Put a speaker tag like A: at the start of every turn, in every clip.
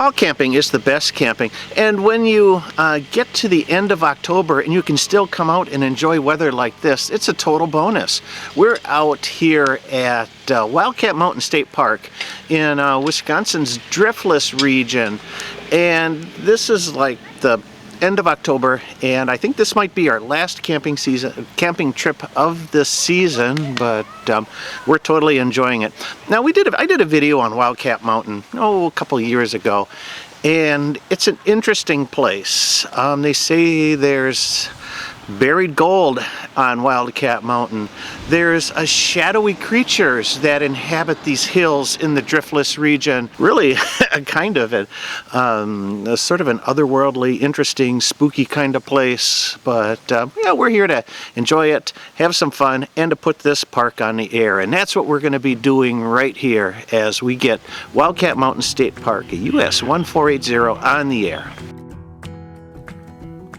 A: Fall camping is the best camping, and when you get to the end of October and you can still come out and enjoy weather like this, it's a total bonus. We're out here at Wildcat Mountain State Park in Wisconsin's driftless region, and this is like the end of October, and I think this might be our last camping trip of this season, but we're totally enjoying it. Now I did a video on Wildcat Mountain a couple years ago, and it's an interesting place. They say there's buried gold on Wildcat Mountain. There's shadowy creatures that inhabit these hills in the driftless region. Really kind of a sort of an otherworldly, interesting, spooky kind of place. But yeah, we're here to enjoy it, have some fun, and to put this park on the air. And that's what we're going to be doing right here as we get Wildcat Mountain State Park, a US-1480 on the air.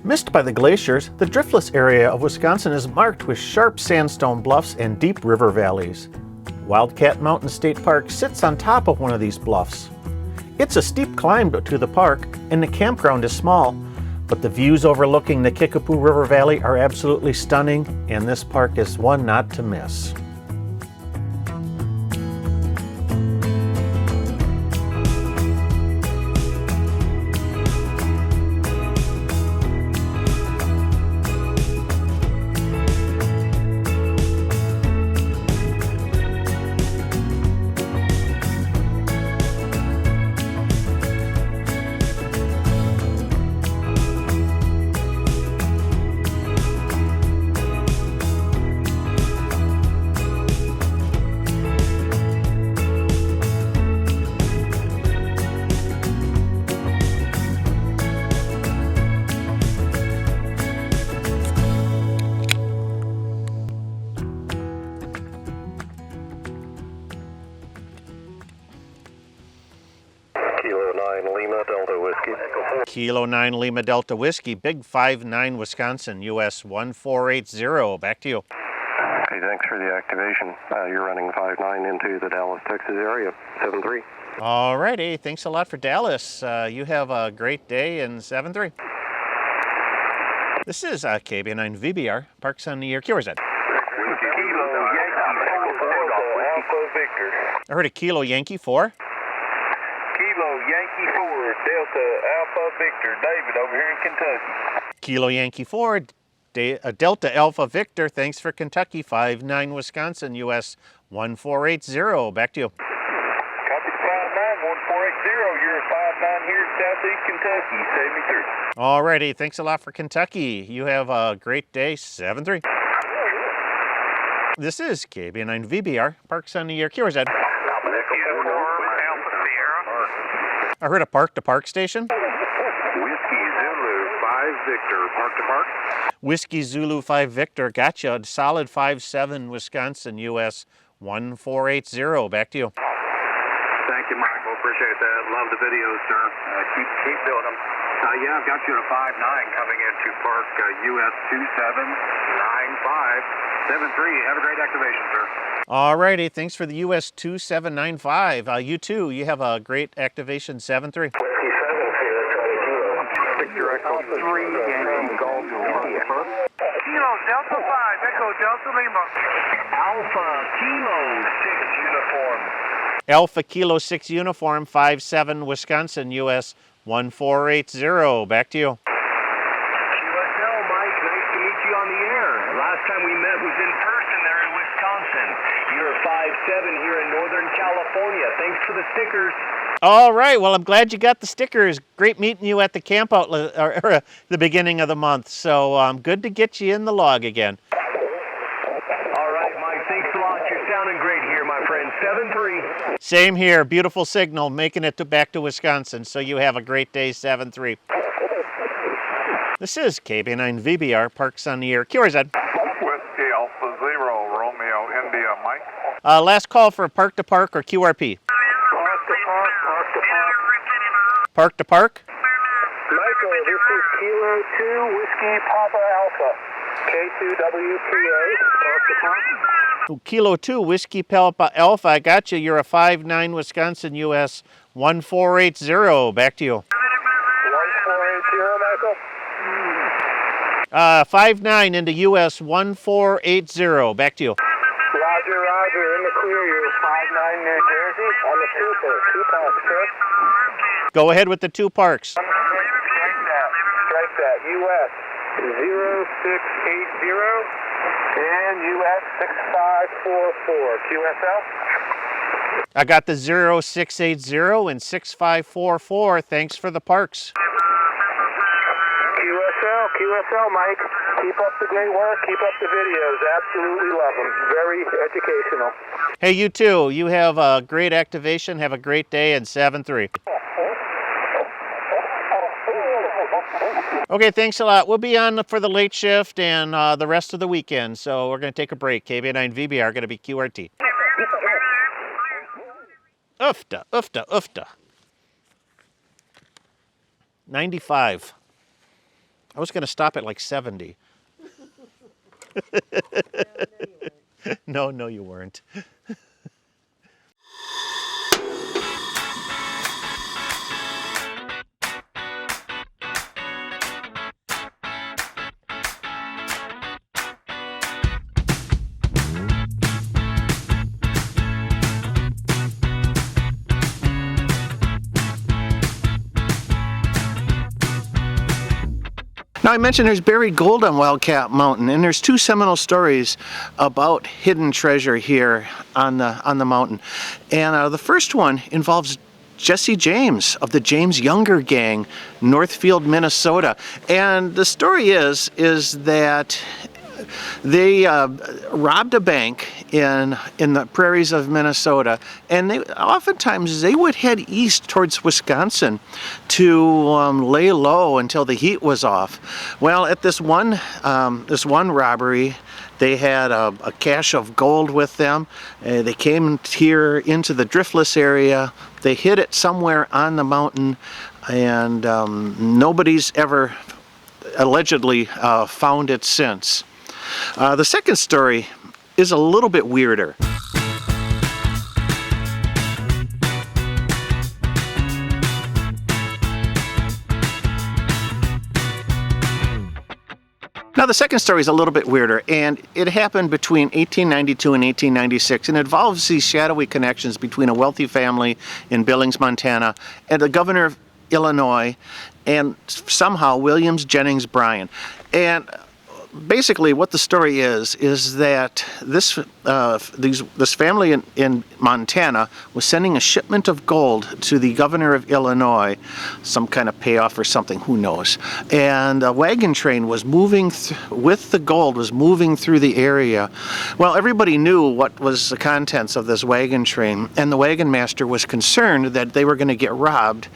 A: Missed by the glaciers, the driftless area of Wisconsin is marked with sharp sandstone bluffs and deep river valleys. Wildcat Mountain State Park sits on top of one of these bluffs. It's a steep climb to the park, and the campground is small, but the views overlooking the Kickapoo River Valley are absolutely stunning, and this park is one not to miss. Kilo 9 Lima Delta Whiskey, Big 5-9 Wisconsin, US-1480. Back to you.
B: Hey, thanks for the activation. You're running 5-9 into the Dallas, Texas area, 7-3.
A: All righty, thanks a lot for Dallas. You have a great day in 7-3. This is KB9 VBR, Parks on the Air. Where's that? I heard a Kilo Yankee 4.
C: Kilo Yankee 4, Delta Alpha Victor, David over here in Kentucky.
A: Kilo Yankee 4, Delta Alpha Victor, thanks for Kentucky, 5-9 Wisconsin, US-1480. Back to you.
C: Copy 5-9, 1480, you're 5-9 here in Southeast Kentucky, 73.
A: Alrighty, thanks a lot for Kentucky. You have a great day, 7-3. This is KB9 VBR, Parks on the Air. Where's that? I heard a park-to-park station.
C: Whiskey Zulu 5 Victor, park to park.
A: Whiskey Zulu 5 Victor, gotcha. Solid 5-7 Wisconsin, US-1480. Back to you.
C: Thank you, Michael. Appreciate that. Love the videos, sir. Keep doing them. Yeah, I've got you at a 5-9 coming into park US-2795. 7-3. Have a great activation, sir.
A: All righty. Thanks for the US-2795. You too. You have a great activation, 7-3.
C: Victor Echo 3, Yankee Golf, Kilo Delta 5, Echo Delta Lima. Alpha Kilo 6 uniform.
A: Alpha Kilo 6 uniform, 5-7 Wisconsin, US-1480. Back to you.
C: QSL, Mike, nice to meet you on the air. Last time we met was in person there in Wisconsin. You're 5-7 here in Northern California. Thanks for the stickers.
A: All right. Well, I'm glad you got the stickers. Great meeting you at the camp outlet or the beginning of the month. So good to get you in the log again.
C: All right, Mike. Thanks a lot. You're sounding great here, my friend. 7-3.
A: Same here. Beautiful signal. Making it back to Wisconsin. So you have a great day, 7-3. This is KB9 VBR, Parks on the Air. Where's that?
C: Whiskey Alpha Zero, Romeo India, Mike.
A: Last call for Park to Park or QRP? Park to Park?
C: Michael, this is Kilo 2 Whiskey Papa Alpha. K2WPA, Park to Park.
A: Kilo 2 Whiskey Papa Alpha. I got you. You're a 5-9 Wisconsin, US US-1480. Back to you.
B: 1480, Michael.
A: 59 into US-1480. Back to you.
B: Roger, roger. In the clear, you're 59 New Jersey on the super. 2 parks, sir.
A: Go ahead with the 2 parks.
B: Strike that. US 0680 and US 6544. QSL?
A: I got the 0680 and 6544. Thanks for the parks.
B: QSL, Mike. Keep up the great work. Keep up the videos. Absolutely love them. Very educational.
A: Hey, you too. You have a great activation. Have a great day, and 7-3. Okay, thanks a lot. We'll be on for the late shift and the rest of the weekend, so we're going to take a break. KB9VBR going to be QRT. Oofta, oofta, oofta. 95. I was going to stop at like 70. No, you weren't. Now I mentioned there's buried gold on Wildcat Mountain, and there's 2 seminal stories about hidden treasure here on the mountain. And the first one involves Jesse James of the James Younger Gang, Northfield, Minnesota. And the story is that they robbed a bank in the prairies of Minnesota, and oftentimes they would head east towards Wisconsin to lay low until the heat was off. Well, at this one robbery, they had a cache of gold with them. They came here into the driftless area. They hid it somewhere on the mountain, and nobody's ever allegedly found it since. The second story is a little bit weirder. Now the second story is a little bit weirder, and it happened between 1892 and 1896, and involves these shadowy connections between a wealthy family in Billings, Montana, and the governor of Illinois, and somehow Williams Jennings Bryan. And basically what the story is that this family in Montana was sending a shipment of gold to the governor of Illinois, some kind of payoff or something, who knows. And a wagon train was moving with the gold, was moving through the area. Well, everybody knew what was the contents of this wagon train, and the wagon master was concerned that they were going to get robbed.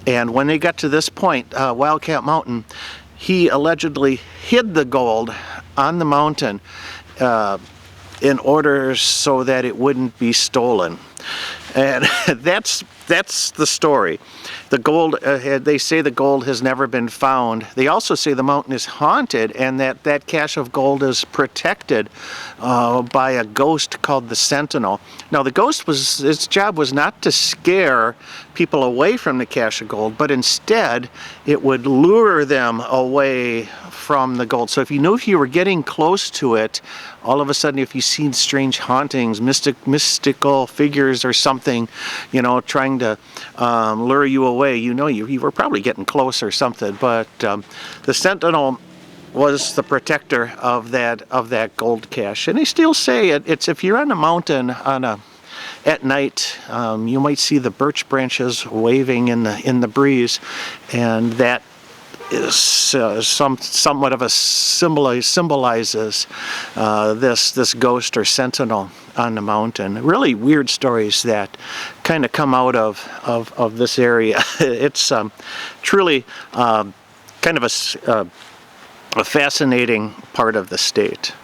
A: And when they got to this point, Wildcat Mountain, he allegedly hid the gold on the mountain in order so that it wouldn't be stolen. And that's the story. The gold, they say the gold has never been found. They also say the mountain is haunted, and that cache of gold is protected by a ghost called the Sentinel. Now the ghost, its job was not to scare people away from the cache of gold, but instead it would lure them away from the gold. So if you knew if you were getting close to it, all of a sudden if you seen strange hauntings, mystical figures or something, trying to lure you away, you were probably getting close or something. But the Sentinel was the protector of that gold cache. And they still say it's if you're on a mountain at night, you might see the birch branches waving in the breeze, and that is somewhat of a symbolizes this ghost or sentinel on the mountain. Really weird stories that kind of come out of this area. It's truly kind of a fascinating part of the state.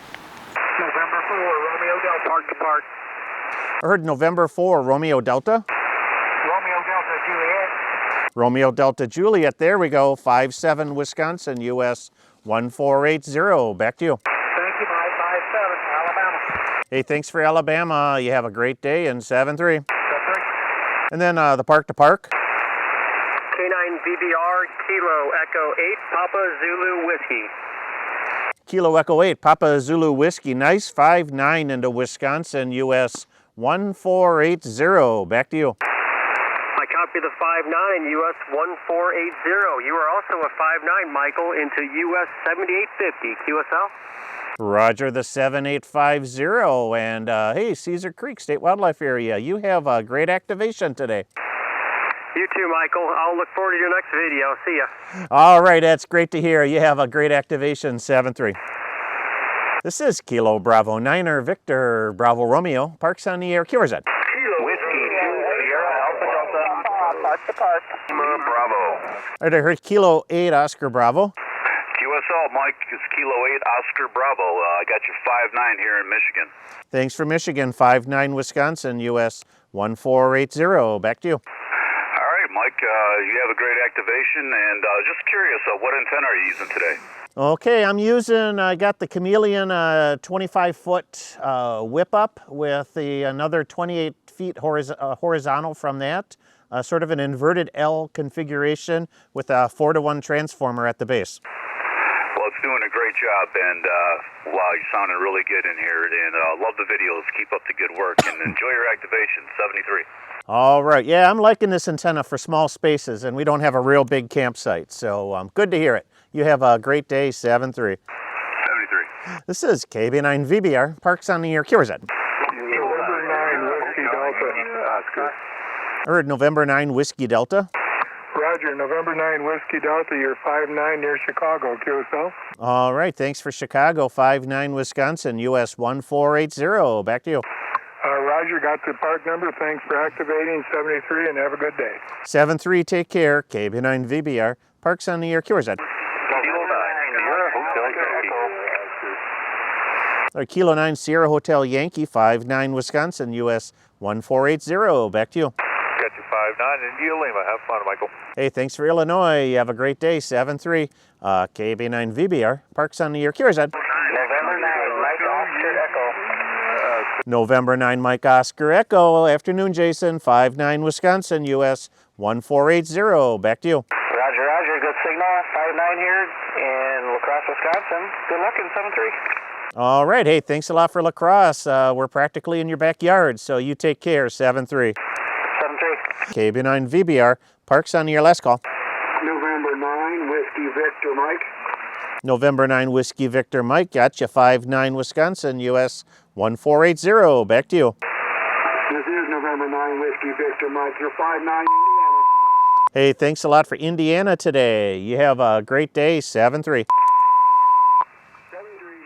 B: November 4, Romeo Delta, park to park.
A: I heard November 4, Romeo Delta?
B: Romeo Delta, Juliet.
A: Romeo Delta Juliet, there we go, 57 Wisconsin, US-1480. Back to you.
B: Thank you, Mike. 57, Alabama.
A: Hey, thanks for Alabama. You have a great day, and 7-3.
B: 7-3.
A: And then the park to park.
C: K9 VBR, Kilo Echo 8, Papa Zulu Whiskey.
A: Kilo Echo 8, Papa Zulu Whiskey. Nice 5-9 into Wisconsin, US 1480. Back to you.
C: I copy the 5-9, US 1480. You are also a 5-9, Michael, into US 7850. QSL?
A: Roger the 7850. And hey, Cedar Creek State Wildlife Area, you have a great activation today.
C: You too, Michael. I'll look forward to your next video. See ya.
A: All right, that's great to hear. You have a great activation, 7-3. This is Kilo Bravo 9er Victor Bravo Romeo. Parks on the air. QRZ.
C: Whiskey, Sierra Alpha Delta. Park to park. Bravo.
A: All right, I heard Kilo 8 Oscar Bravo.
C: QSL, Mike, it's Kilo 8 Oscar Bravo. I got your 5-9 here in Michigan.
A: Thanks for Michigan. 5-9 Wisconsin, US 1480. Back to you.
C: All right, Mike, you have a great activation, and just curious, what antenna are you using today?
A: Okay, I'm using, I got the Chameleon 25-foot whip up with another 28 feet horizontal from that. Sort of an inverted L configuration with a 4-to-1 transformer at the base.
C: Well, it's doing a great job, and wow, you're sounding really good in here, and love the videos. Keep up the good work, and enjoy your activation, 73.
A: All right, yeah, I'm liking this antenna for small spaces, and we don't have a real big campsite, so good to hear it. You have a great day, 7-3.
C: 73.
A: This is KB9 VBR, Parks on the air, QRZ.
B: November 9 Whiskey Delta, Oscar.
A: I heard November 9 Whiskey Delta.
B: Roger, November 9 Whiskey Delta, you're 5-9 near Chicago, QSL.
A: All right, thanks for Chicago, 5-9 Wisconsin, US 1480. Back to you.
B: Roger, got the park number. Thanks for activating 73 and have a good day.
A: 7-3, take care, KB9 VBR, Parks on the air, QRZ. Kilo 9 Sierra Hotel Yankee, 5-9 Wisconsin, US 1480. Back to you.
C: Got you 5-9 India Lima. Have fun, Michael.
A: Hey, thanks for Illinois. You have a great day, 7-3. KB9 VBR, Parks on the air, QRZ.
C: November 9 Mike Oscar
A: November 9 Mike Oscar
C: Echo.
A: Echo. Afternoon, Jason, 5-9 Wisconsin, US 1480. Back to you.
C: Roger, roger. Good signal. 5-9 here in La Crosse, Wisconsin. Good luck in 7-3.
A: All right. Hey, thanks a lot for La Crosse. We're practically in your backyard, so you take care. 7-3.
C: 7-3.
A: KB9 VBR. Parks on your last call.
B: November 9 Whiskey Victor Mike.
A: November 9 Whiskey Victor Mike. Got you. 5-9 Wisconsin, US 1480. Back to you.
B: This is November 9 Whiskey Victor Mike. You're 5-9 Indiana.
A: Hey, thanks a lot for Indiana today. You have a great day. 7-3.
B: 73,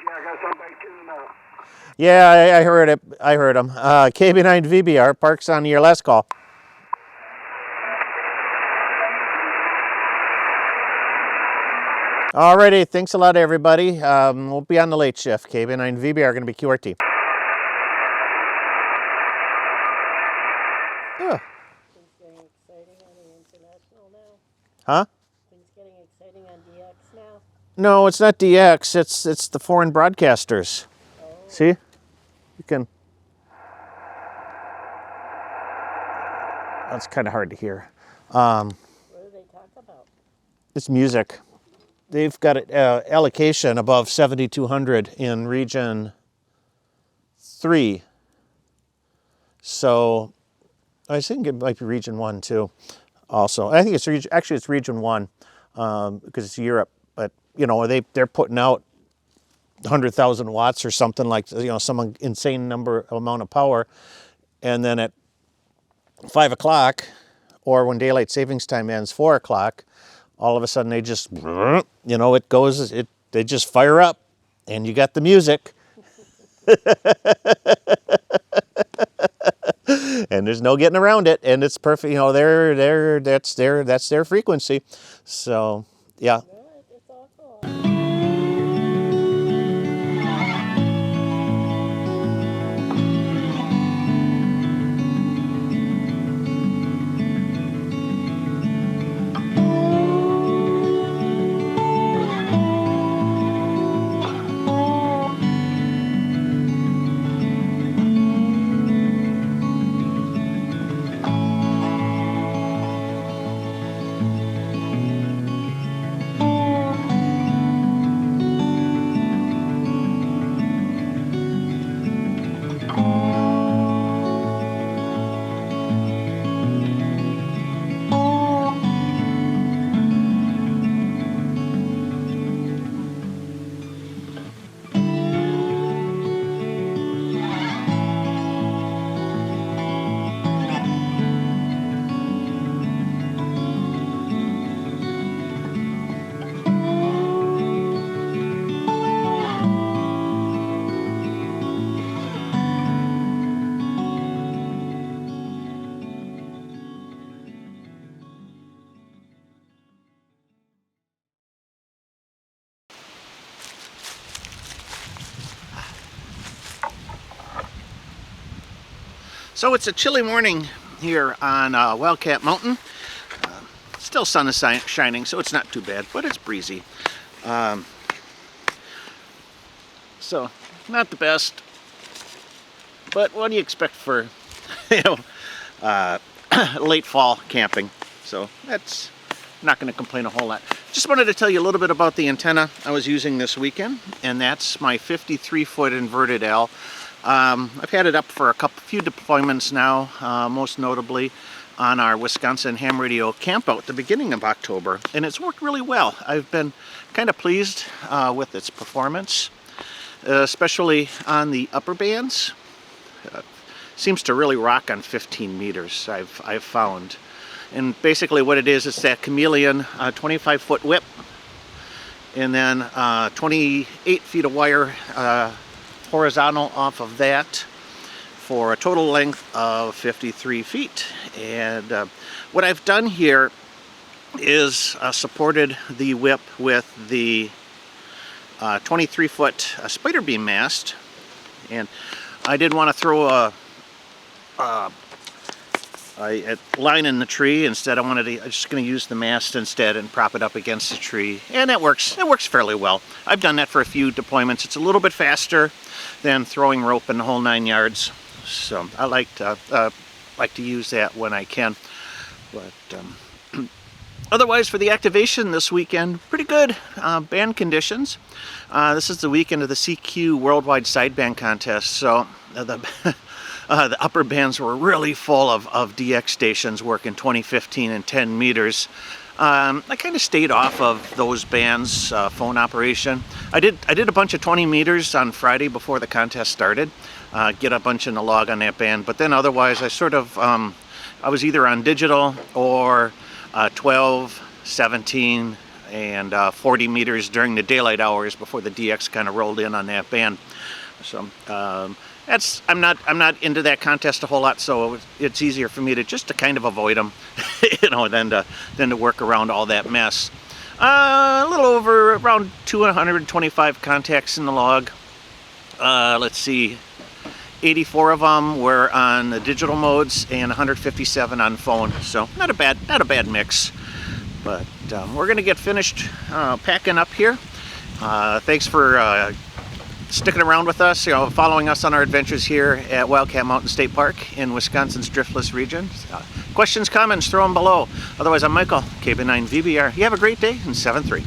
B: yeah, I got somebody tuning up.
A: Yeah, I heard it. I heard him. KB9 VBR. Parks on your last call. Alrighty, thanks a lot, everybody. We'll be on the late shift. KB9 VBR going to be QRT. Yeah.
D: Things getting exciting on the international now.
A: Huh?
D: Things getting exciting on DX now.
A: No, it's not DX. It's the foreign broadcasters.
D: Oh.
A: See? You can. That's kind of hard to hear.
D: What do they talk about?
A: It's music. They've got an allocation above 7,200 in Region 3. So I think it might be Region 1 too. Also, I think it's it's Region 1 because it's Europe. But you know they're putting out 100,000 watts or something like some insane amount of power, and then at 5 o'clock, or when daylight savings time ends, 4 o'clock. All of a sudden they just, it goes, they just fire up and you got the music. And there's no getting around it, and it's perfect, that's their frequency. So, yeah.
D: It's all cool.
A: So it's a chilly morning here on Wildcat Mountain. Still sun is shining, so it's not too bad, but it's breezy. So not the best, but what do you expect for late fall camping? So that's not going to complain a whole lot. Just wanted to tell you a little bit about the antenna I was using this weekend, and that's my 53-foot inverted L. I've had it up for a few deployments now, most notably on our Wisconsin ham radio campout at the beginning of October, and it's worked really well. I've been kind of pleased with its performance, especially on the upper bands. Seems to really rock on 15 meters, I've found. And basically what it is, it's that chameleon 25-foot whip, and then 28 feet of wire horizontal off of that for a total length of 53 feet. And what I've done here is supported the whip with the 23-foot spider beam mast, and I didn't want to throw a line in the tree. Instead, I'm just going to use the mast instead and prop it up against the tree, and it works fairly well. I've done that for a few deployments. It's a little bit faster than throwing rope in the whole 9 yards, so I like to use that when I can. But otherwise, for the activation this weekend, pretty good band conditions. This is the weekend of the CQ Worldwide Sideband Contest, so the upper bands were really full of DX stations working 20, 15, and 10 meters. I kind of stayed off of those bands, phone operation. I did a bunch of 20 meters on Friday before the contest started, get a bunch in the log on that band, but then otherwise I sort of, I was either on digital or 12, 17, and 40 meters during the daylight hours before the DX kind of rolled in on that band. So I'm not into that contest a whole lot, so it's easier for me to kind of avoid them, than to work around all that mess. A little over around 225 contacts in the log. Let's see, 84 of them were on the digital modes and 157 on phone. So not a bad mix. But we're gonna get finished packing up here. Thanks for sticking around with us, following us on our adventures here at Wildcat Mountain State Park in Wisconsin's driftless region. Questions, comments, throw them below. Otherwise, I'm Michael, KB9VBR. You have a great day, and 7-3.